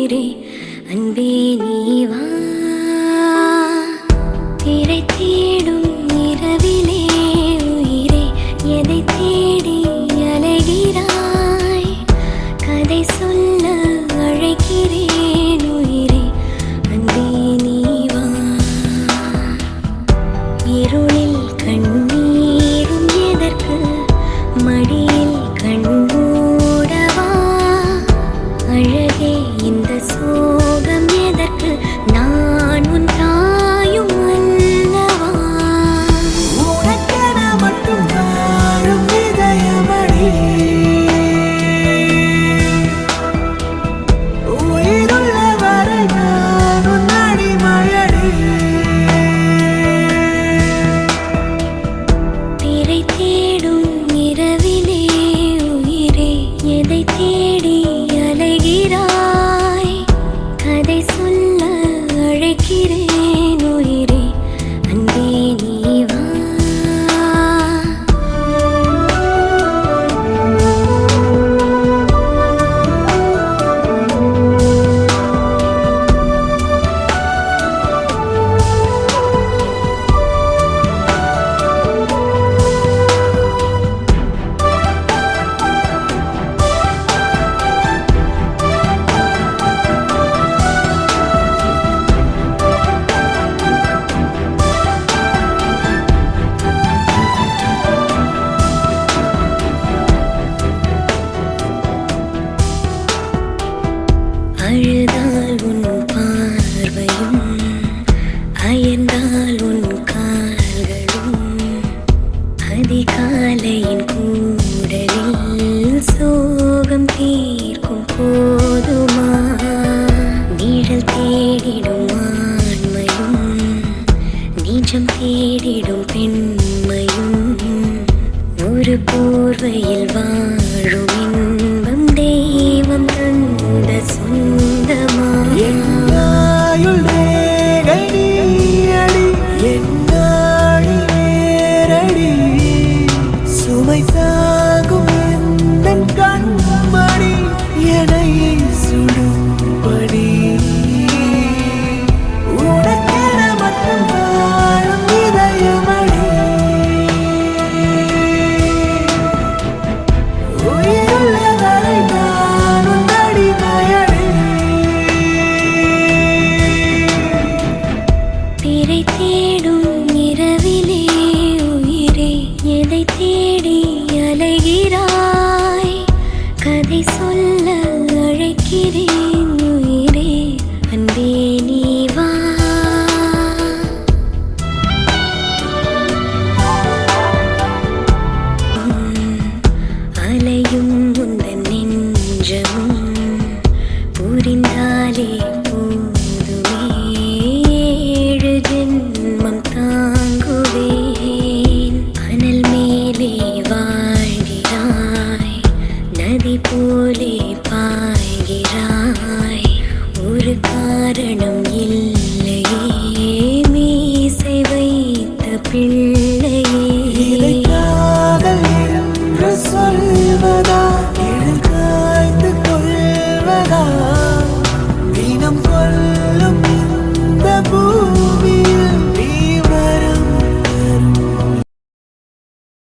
உயிரே அன்பே நீவா திரை தேடும் இரவிலே உயிரே எதை தேடி அலைகிறாய் கதை சொல்ல அழைக்கிறேன் உயிரே அன்பே நீவா இருளில் கண்ணீரும் எதற்கு மடியில் கண்மூடவா அழகே இந்த சோகம் எதற்கு நான் உன் தாயும் அல்லவா உனக்கென மட்டும் வாழும் இதயமடி உயிருள்ள வரை நான் உன் அடிமையடி திரை தேடும் இரவிலே உயிரே எதை தேடி அலைகிறாய் கதை சொல்ல அழைக்கிறேன் உயிரே அன்பே நீவா அழுதால் உன் பார்வையும் அயர்ந்தால் உன் கால்களும் அதிகாலையின் கூடலில் சோகம் தீர்க்கும் போதுமா நிழல் தேடிடும் ஆண்மையும் நிஜம் தேடிடும் பெண்மையும் ஒரு போர்வையில் வாழும் இன்பம் தெய்வம் தந்த சொந்தமா என்னாயுள் ரேகை நீயடி என்னாழி நேரடி சுமை தாங்கும் எந்தன் கண்மணி என்னை சுடும்படி உனக்கென மட்டும் வாழும் இதயமடி உயிருள்ள வரை நான் உன் அடிமையடி திரை தேடும் இரவிலே உயிரே எதை தேடி அலைகிறாய் கதை சொல்ல அழைக்கிறேன் உயிரே அன்பே நீவா அலையும் உந்தன் நெஞ்சமும் புரிந்தாலே போதுமே ஏழு ஜென்மம் தாங்குவேன் அனல் மேலே வாழ்கிறாய் நதி போலே பாய்கிறாய் ஒரு காரணம் இல்லையே மீசை வைத்த பிள்ளை